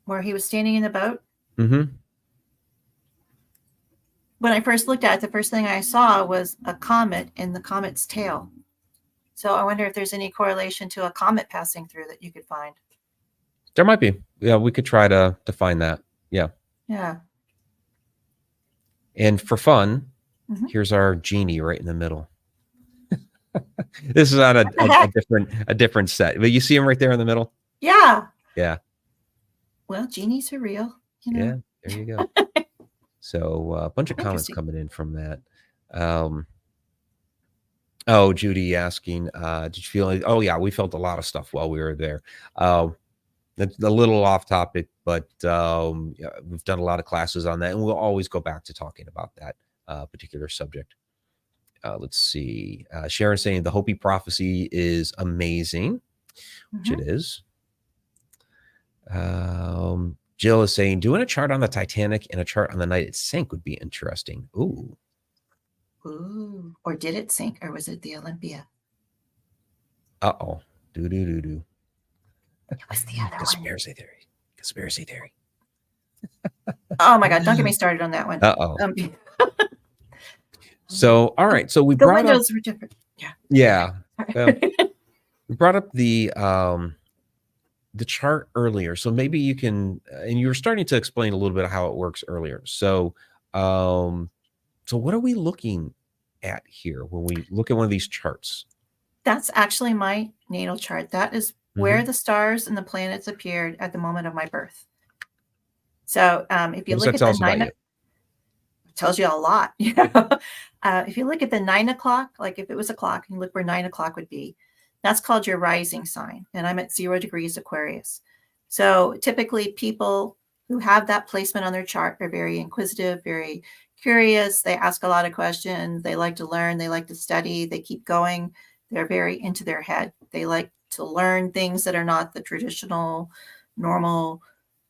where he was standing in the boat, when I first looked at it, the first thing I saw was a comet and the comet's tail. So I wonder if there's any correlation to a comet passing through that you could find. There might be. Yeah, we could try to find that. Yeah. Yeah. And for fun, Mhm. here's our genie right in the middle. This is on a different set, but you see him right there in the middle. Yeah. Yeah. Well, genies are real, you know. Yeah. There you go. So a bunch of comments Interesting. coming in from that. Oh, Judy asking, did you feel like, oh yeah, we felt a lot of stuff while we were there. That's a little off topic, but yeah, we've done a lot of classes on that, and we'll always go back to talking about that particular subject. Let's see. Sharon saying the Hopi prophecy is amazing, which it is. Jill is saying doing a chart on the Titanic and a chart on the night it sank would be interesting. Ooh. Ooh. Or did it sink, or was it the Olympia? Uh-oh. Do. It was the other one. Conspiracy theory. Conspiracy theory. Oh my God! Don't get me started on that one. Uh-oh. So, all right. So we the brought windows up, were different. Yeah. yeah. Well, we brought up the chart earlier. So maybe you can, and you were starting to explain a little bit of how it works earlier. So, so what are we looking at here when we look at one of these charts? That's actually my natal chart. That is where the stars and the planets appeared at the moment of my birth. So if you look at the 9, it tells you a lot. You know? If you look at the 9 o'clock, like if it was a clock, and you look where 9 o'clock would be, that's called your rising sign. And I'm at 0 degrees Aquarius. So typically people who have that placement on their chart are very inquisitive, very curious. They ask a lot of questions. They like to learn. They like to study. They keep going. They're very into their head. They like to learn things that are not the traditional, normal.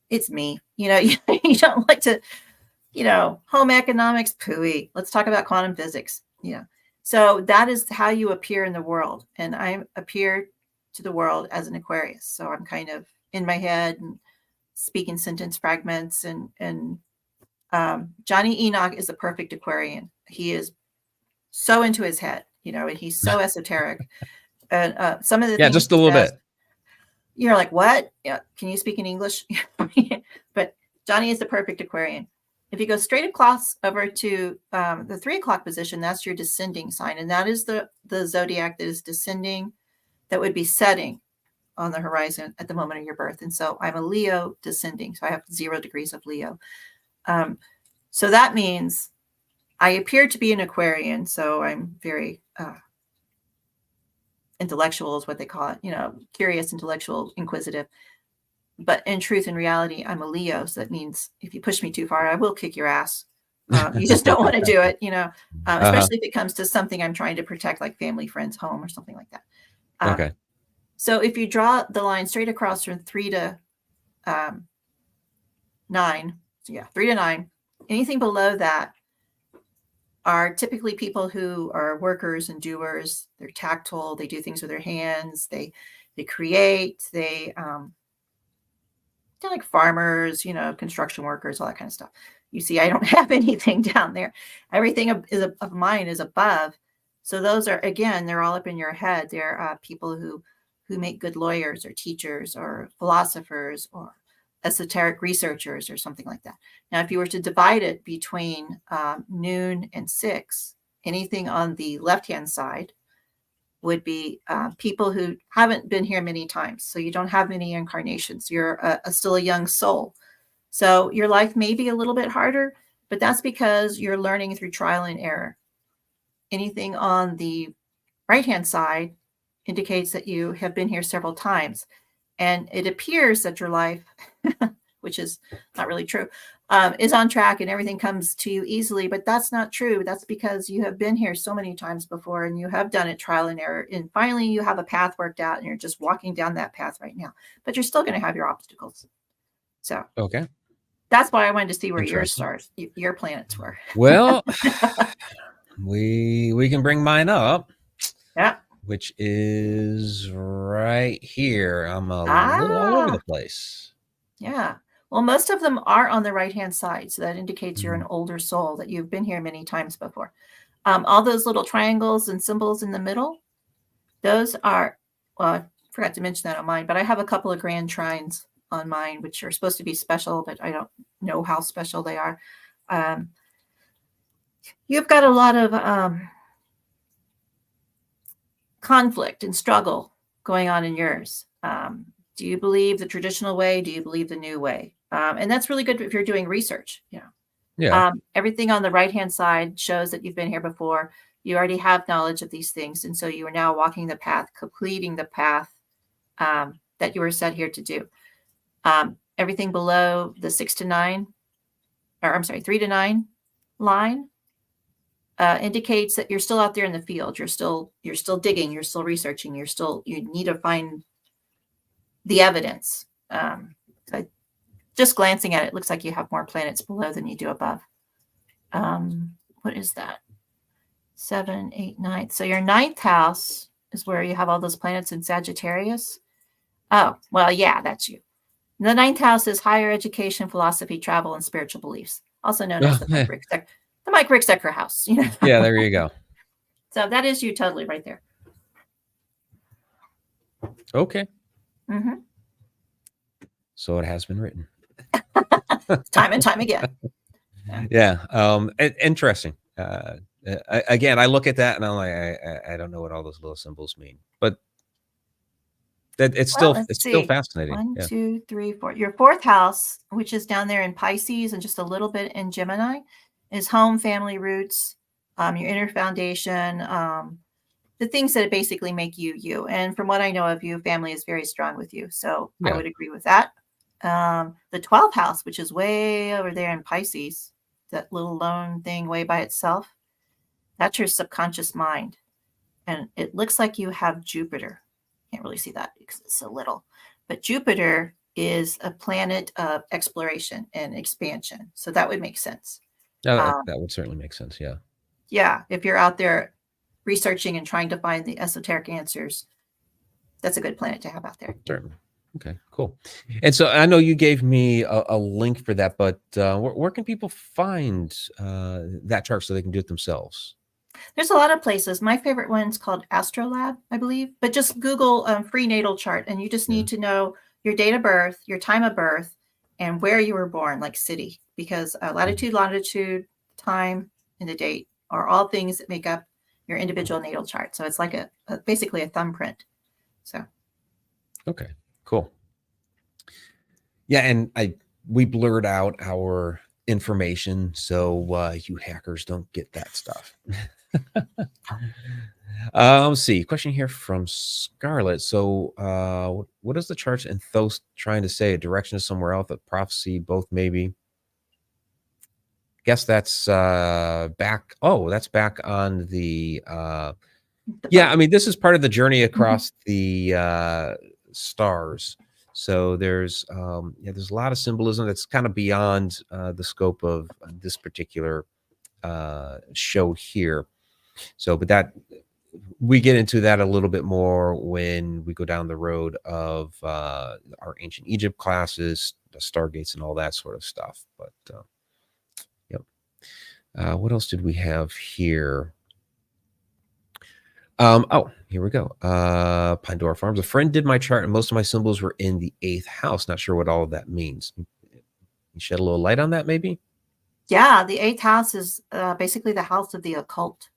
It's me. You know, you don't like to, you know, home economics, pooey. Let's talk about quantum physics. You know, so that is how you appear in the world. And I appear to the world as an Aquarius. So I'm kind of in my head and speaking sentence fragments. And Johnny Enoch is the perfect Aquarian. He is so into his head, you know, and he's so esoteric. And some of the things just a little bit. You're like, what? Yeah, can you speak in English? But Johnny is the perfect Aquarian. If you go straight across over to the 3 o'clock position, that's your descending sign. And that is the zodiac that is descending, that would be setting on the horizon at the moment of your birth. And so I'm a Leo descending. So I have 0 degrees of Leo. So that means I appear to be an Aquarian. So I'm very intellectual is what they call it, you know, curious, intellectual, inquisitive. But in truth and reality, I'm a Leo. So that means if you push me too far, I will kick your ass. You just don't want to do it, you know, especially if it comes to something I'm trying to protect, like family, friends, home, or something like that. Okay. So if you draw the line straight across from 3 to 9, so yeah, 3 to 9, anything below that are typically people who are workers and doers. They're tactile. They do things with their hands. They create. They're like farmers, you know, construction workers, all that kind of stuff. You see, I don't have anything down there. Everything of mine is above. So those are, again, they're all up in your head. They're people who make good lawyers or teachers or philosophers or esoteric researchers or something like that. Now, if you were to divide it between noon and 6, anything on the left-hand side would be people who haven't been here many times. So you don't have many incarnations. You're still a young soul. So your life may be a little bit harder, but that's because you're learning through trial and error. Anything on the right-hand side indicates that you have been here several times. And it appears that your life, which is not really true, is on track and everything comes to you easily. But that's not true. That's because you have been here so many times before and you have done it trial and error. And finally, you have a path worked out and you're just walking down that path right now. But you're still going to have your obstacles. So okay, that's why I wanted to see where your stars, your planets were. Well, we can bring mine up. Yeah. Which is right here. I'm a little all over the place. Yeah. Well, most of them are on the right-hand side. So that indicates you're an older soul, that you've been here many times before. All those little triangles and symbols in the middle, those are, well, I forgot to mention that on mine, but I have a couple of grand trines on mine, which are supposed to be special, but I don't know how special they are. You've got a lot of conflict and struggle going on in yours. Do you believe the traditional way? Do you believe the new way? And that's really good if you're doing research. Yeah. Everything on the right-hand side shows that you've been here before. You already have knowledge of these things. And so you are now walking the path, completing the path that you were set here to do. Everything below the 3 to 9 line indicates that you're still out there in the field. You're still digging. You're still researching. You need to find the evidence. Just glancing at it, looks like you have more planets below than you do above. What is that? 7, 8, 9. So your 9th house is where you have all those planets in Sagittarius. Oh, well, yeah, that's you. The 9th house is higher education, philosophy, travel, and spiritual beliefs, also known as the Mike Ricksecker house. Yeah, there you go. So that is you totally right there. Okay. Mm-hmm. So it has been written. Time and time again. Yeah. Interesting. Again, I look at that and I'm like, I don't know what all those little symbols mean, but it's still fascinating. 1, 2, 3, 4. Your 4th house, which is down there in Pisces and just a little bit in Gemini, is home, family, roots, your inner foundation, the things that basically make you you. And from what I know of you, family is very strong with you. So I would agree with that. The 12th house, which is way over there in Pisces, that little lone thing way by itself, that's your subconscious mind. And it looks like you have Jupiter. Can't really see that because it's so little. But Jupiter is a planet of exploration and expansion. So that would make sense. That would certainly make sense. Yeah. Yeah. If you're out there researching and trying to find the esoteric answers, that's a good planet to have out there. Certainly. Okay, cool. And so I know you gave me a link for that, but where can people find that chart so they can do it themselves? There's a lot of places. My favorite one's called Astrolab, I believe. But just Google free natal chart, and you just need to know your date of birth, your time of birth, and where you were born, like city, because latitude, longitude, time, and the date are all things that make up your individual natal chart. So it's like basically a thumbprint. So. Okay. Cool. Yeah, and we blurred out our information so you hackers don't get that stuff. Let's see. Question here from Scarlett. So what is the chart and Thoth trying to say? A direction to somewhere else, a prophecy, both maybe? Guess that's back. Oh, that's back on the yeah, I mean, this is part of the journey across the stars. So there's there's a lot of symbolism that's kind of beyond the scope of this particular show here. So, but that we get into that a little bit more when we go down the road of our ancient Egypt classes, the Stargates, and all that sort of stuff. But yep. What else did we have here? Oh, here we go. Pandora Farms. A friend did my chart and most of my symbols were in the 8th house. Not sure what all of that means. You shed a little light on that, maybe? Yeah, the 8th house is basically the house of the occult,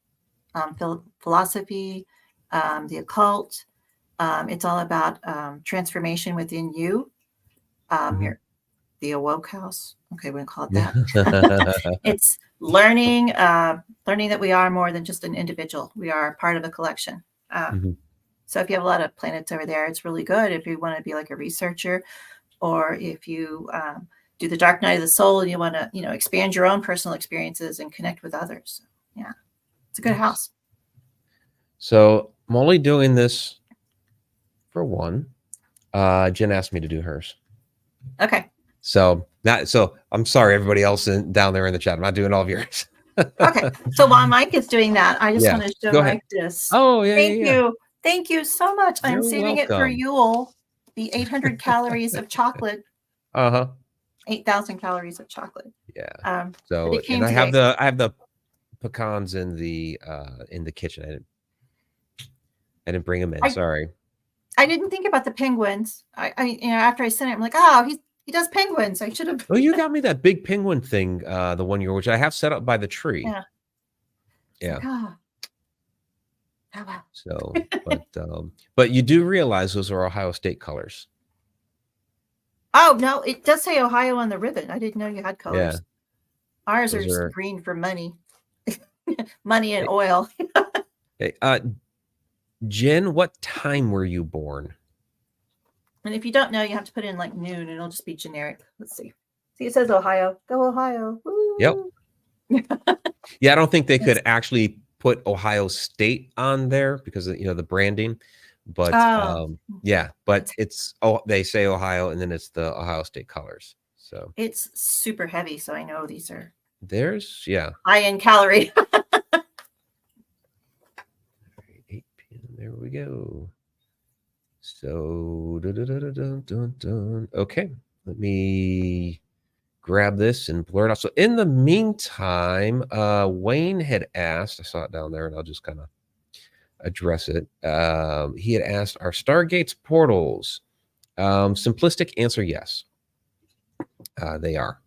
philosophy, the occult. It's all about transformation within you. The awoke house. Okay, we're gonna call it that. It's learning that we are more than just an individual. We are part of a collection. So if you have a lot of planets over there, it's really good if you want to be like a researcher, or if you do the dark night of the soul and you want to, expand your own personal experiences and connect with others. Yeah, it's a good house. So I'm only doing this for one. Jen asked me to do hers. Okay. So I'm sorry, everybody else down there in the chat. I'm not doing all of yours. Okay. So while Mike is doing that, I just want to show Mike this. Oh, yeah. Thank you. Thank you so much. You're I'm saving it for Yule, the 800 calories of chocolate. 8,000 calories of chocolate. Yeah. So and I have the pecans in the kitchen. I didn't bring them in. Sorry. I didn't think about the penguins. I after I sent it, I'm like, oh, he does penguins. I should have. Well, you got me that big penguin thing the one year, which I have set up by the tree. Yeah. Yeah. Like, oh wow. So, but you do realize those are Ohio State colors. Oh no, it does say Ohio on the ribbon. I didn't know you had colors. Yeah. Ours Those are are green for money. Money and oil. okay. Jen, what time were you born? And if you don't know, you have to put in like noon and it'll just be generic. Let's see. See, it says Ohio. Go Ohio. Yep. Woo. Yeah, I don't think they could actually put Ohio State on there because of, the branding. But yeah, but it's they say Ohio and then it's the Ohio State colors. So it's super heavy, so I know these are yeah. high in calorie. 8 p.m. There we go. So okay, let me grab this and blur it out. So in the meantime, Wayne had asked, I saw it down there and I'll just kind of address it. He had asked, are Stargates portals? Simplistic answer, yes. They are.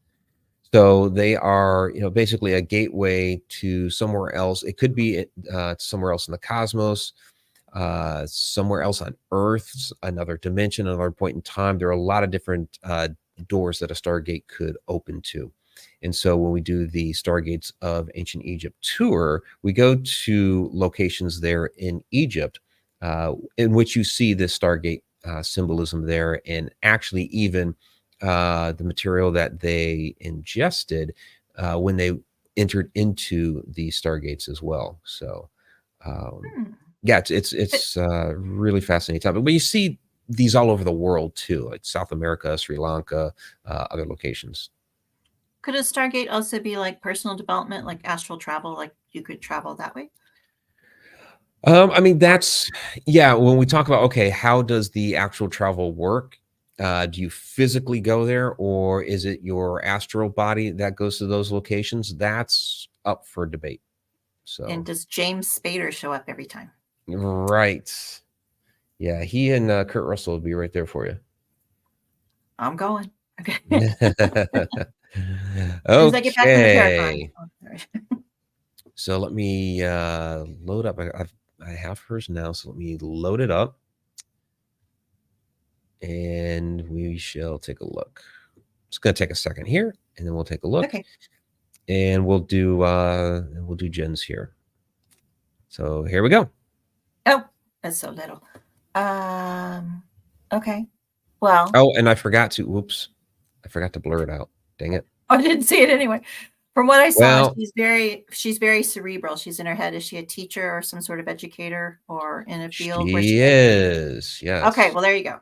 So they are, basically a gateway to somewhere else. It could be somewhere else in the cosmos, somewhere else on Earth, another dimension, another point in time. There are a lot of different doors that a Stargate could open to. And so when we do the Stargates of Ancient Egypt tour, we go to locations there in Egypt in which you see this Stargate symbolism there, and actually even the material that they ingested when they entered into the Stargates as well. So yeah, it's really fascinating topic. But you see these all over the world too, like South America, Sri Lanka, other locations. Could a Stargate also be like personal development, like astral travel, like you could travel that way? I mean, that's, yeah, when we talk about, okay, how does the actual travel work? Do you physically go there, or is it your astral body that goes to those locations? That's up for debate. So, And does James Spader show up every time? right. Yeah, he and Kurt Russell will be right there for you. I'm going. Okay. Okay. So let me load up. I have hers now, so let me load it up, and we shall take a look. It's going to take a second here, and then we'll take a look. Okay. And we'll do Jen's here. So here we go. Oh, that's so little. Okay. Well. Oh, and I forgot to. Whoops, I forgot to blur it out. Dang it. I didn't see it anyway. From what I saw, Well, she's very cerebral. She's in her head. Is she a teacher or some sort of educator or in a field where she is. Yes. Okay, well there you go.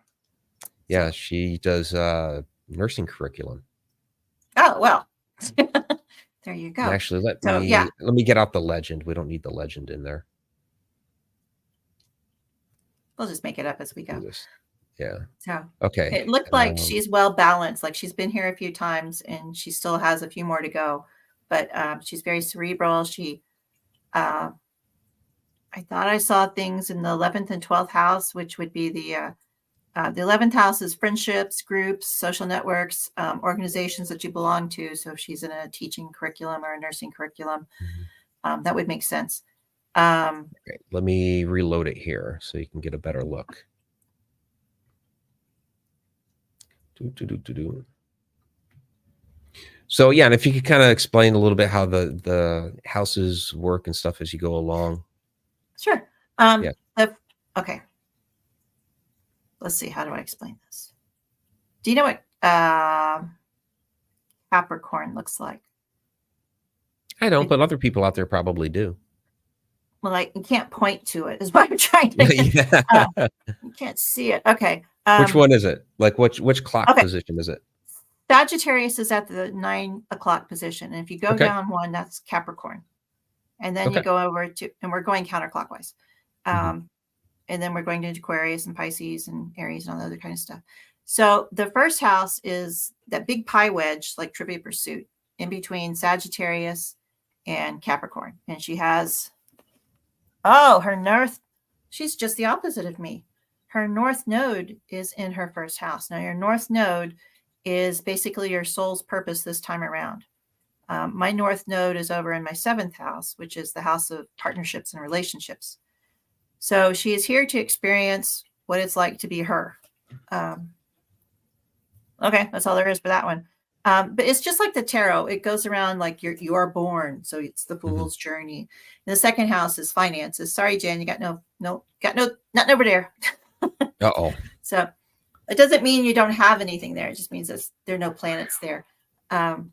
Yeah, she does nursing curriculum. Oh well. There you go. And actually, let me get out the legend. We don't need the legend in there. We'll just make it up as we go. Yeah. So okay. It looked like she's well balanced. Like she's been here a few times and she still has a few more to go. But she's very cerebral. I thought I saw things in the 11th and 12th house, which would be the 11th house is friendships, groups, social networks, organizations that you belong to. So if she's in a teaching curriculum or a nursing curriculum, that would make sense. Okay, let me reload it here so you can get a better look. So yeah, and if you could kind of explain a little bit how the houses work and stuff as you go along. Sure. Okay. Let's see. How do I explain this? Do you know what Capricorn looks like? I don't, but other people out there probably do. Well, you can't point to it, is what I'm trying to. You can't see it. Okay. Which one is it? Like which clock position is it? Sagittarius is at the 9 o'clock position. And if you go down one, that's Capricorn. And then you go over to, and we're going counterclockwise. And then we're going to Aquarius and Pisces and Aries and all the other kind of stuff. So the first house is that big pie wedge, like Trivia Pursuit, in between Sagittarius and Capricorn. And she has, her north, she's just the opposite of me. Her north node is in her first house. Now your north node is basically your soul's purpose this time around. My North Node is over in my 7th house, which is the house of partnerships and relationships. So she is here to experience what it's like to be her. Okay, that's all there is for that one. But it's just like the tarot. It goes around like you are born. So it's the fool's journey. And the 2nd house is finances. Sorry, Jan, you got nothing over there. Uh-oh. So it doesn't mean you don't have anything there. It just means there are no planets there. And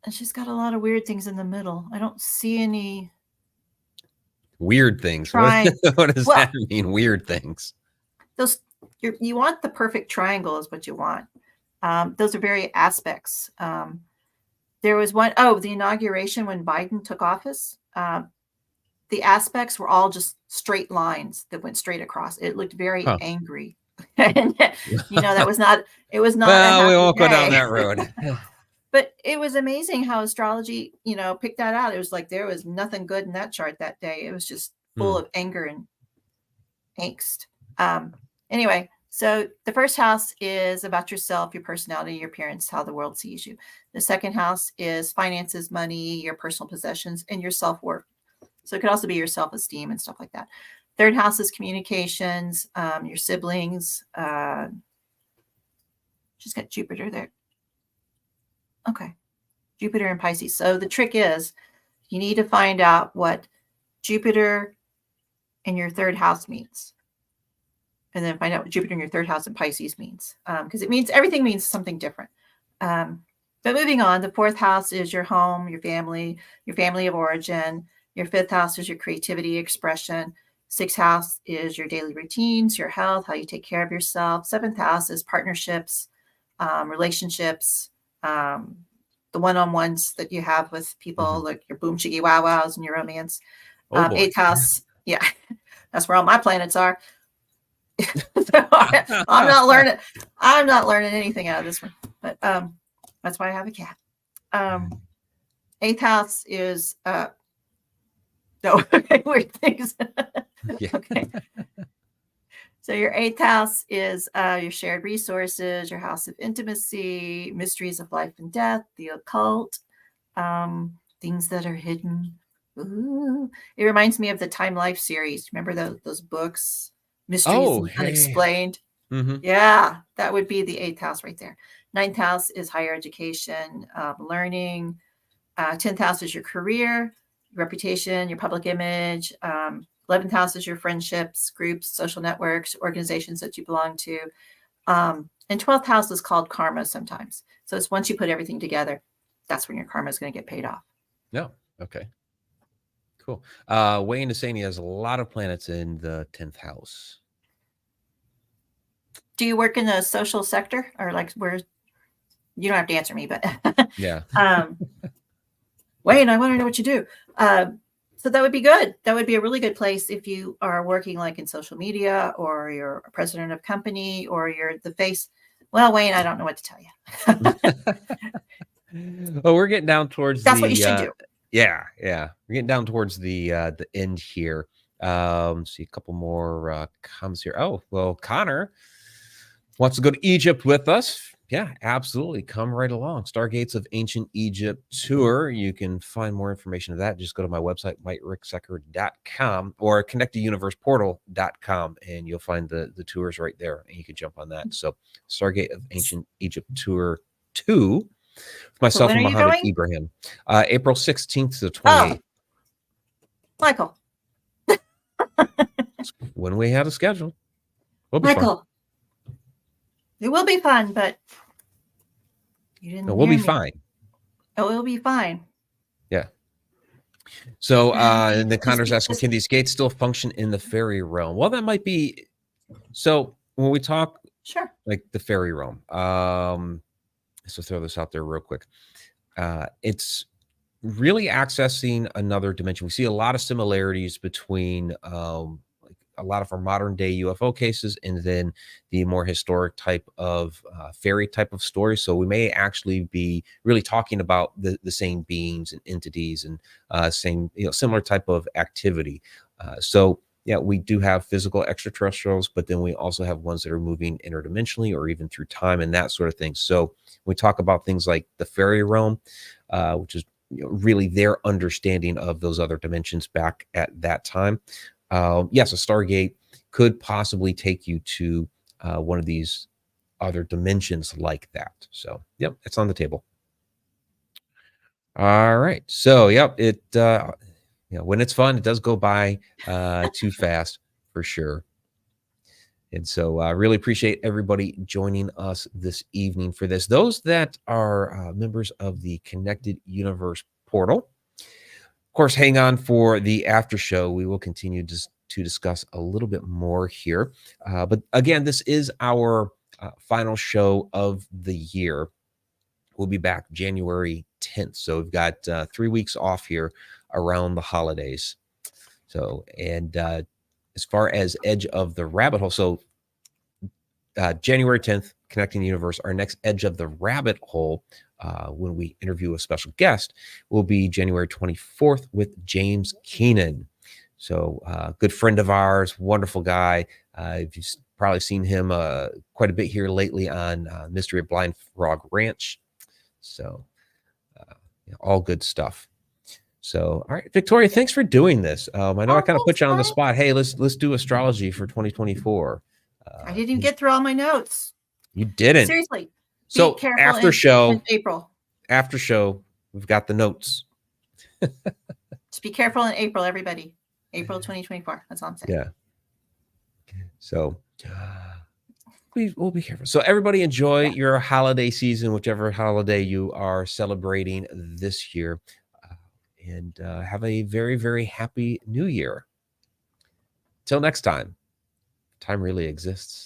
she's got a lot of weird things in the middle. I don't see any weird things. What does that mean? Weird things. Those you want the perfect triangle is what you want. Those are very aspects. There was one, the inauguration when Biden took office. The aspects were all just straight lines that went straight across. It looked very angry. And, that was not, it was not. Well, we won't go down that road. But it was amazing how astrology, picked that out. It was like there was nothing good in that chart that day. It was just full of anger and angst. Anyway, so the 1st house is about yourself, your personality, your appearance, how the world sees you. The 2nd house is finances, money, your personal possessions, and your self-worth. So it could also be your self-esteem and stuff like that. 3rd house is communications, your siblings. She's got Jupiter there. Okay. Jupiter and Pisces. So the trick is you need to find out what Jupiter in your 3rd house means. And then find out what Jupiter in your 3rd house and Pisces means. Because everything means something different. But moving on, the 4th house is your home, your family of origin. Your 5th house is your creativity, expression. 6th house is your daily routines, your health, how you take care of yourself. 7th house is partnerships, relationships, the one-on-ones that you have with people, like your boom chiggy wow wows and your romance. 8th house, yeah, that's where all my planets are. So I'm not learning anything out of this one, but that's why I have a cat. 8th house is weird things. Yeah. Okay. So your 8th house is your shared resources, your house of intimacy, mysteries of life and death, the occult, things that are hidden. Ooh. It reminds me of the Time Life series. Remember those books, Mysteries Unexplained? Yeah, that would be the 8th house right there. 9th house is higher education, learning. 10th house is your career, reputation, your public image. 11th house is your friendships, groups, social networks, organizations that you belong to. And 12th house is called karma sometimes. So it's once you put everything together, that's when your karma is going to get paid off. No. Okay. Cool. Wayne is saying he has a lot of planets in the 10th house. Do you work in the social sector or like where? You don't have to answer me, but yeah. Wayne, I want to know what you do. So that would be good. That would be a really good place if you are working like in social media or you're a president of a company or you're the face. Well, Wayne, I don't know what to tell you. Well, we're getting down towards That's what you should do. Yeah. We're getting down towards the end here. See a couple more comments here. Oh, well, Connor wants to go to Egypt with us. Yeah, absolutely. Come right along. Stargates of Ancient Egypt tour. You can find more information of that. Just go to my website, MikeRicksecker.com or connecttouniverseportal.com, and you'll find the tours right there, and you can jump on that. So Stargate of Ancient Egypt Tour 2 with myself and Muhammad Ibrahim. April 16th to the 28th. Michael. When we had a schedule. We'll be Michael. fun. It will be fun, but you didn't. No, we'll be fine. Oh, it'll be fine. Yeah. So, and then Connor's asking, can these gates still function in the fairy realm? Well, that might be. So when we talk, sure, like the fairy realm, so throw this out there real quick. It's really accessing another dimension. We see a lot of similarities between a lot of our modern day UFO cases and then the more historic type of fairy type of stories. So we may actually be really talking about the same beings and entities and same, similar type of activity. So yeah, we do have physical extraterrestrials, but then we also have ones that are moving interdimensionally or even through time and that sort of thing. So we talk about things like the fairy realm, which is really their understanding of those other dimensions back at that time. Yes, a Stargate could possibly take you to one of these other dimensions like that. So, yep, it's on the table. All right. So, yep, when it's fun, it does go by too fast for sure. And so I really appreciate everybody joining us this evening for this. Those that are members of the Connected Universe portal, of course, hang on for the after show. We will continue to discuss a little bit more here. But again, this is our final show of the year. We'll be back January 10th. So we've got 3 weeks off here around the holidays. So, and as far as Edge of the Rabbit Hole, so January 10th, Connecting the Universe, our next Edge of the Rabbit Hole, when we interview a special guest, will be January 24th with James Keenan. So good friend of ours, wonderful guy. You've probably seen him quite a bit here lately on Mystery of Blind Frog Ranch. So all good stuff. So, all right, Victoria, thanks for doing this. I know I kind of put you on the spot. Hey, let's do astrology for 2024. I didn't even get through all my notes. You didn't. Seriously. So after show, April. After show, we've got the notes. Just be careful in April, everybody. April 2024. That's all I'm saying. Yeah. So we'll be careful. So everybody enjoy your holiday season, whichever holiday you are celebrating this year. And have a very, very happy new year. Till next time, time really exists.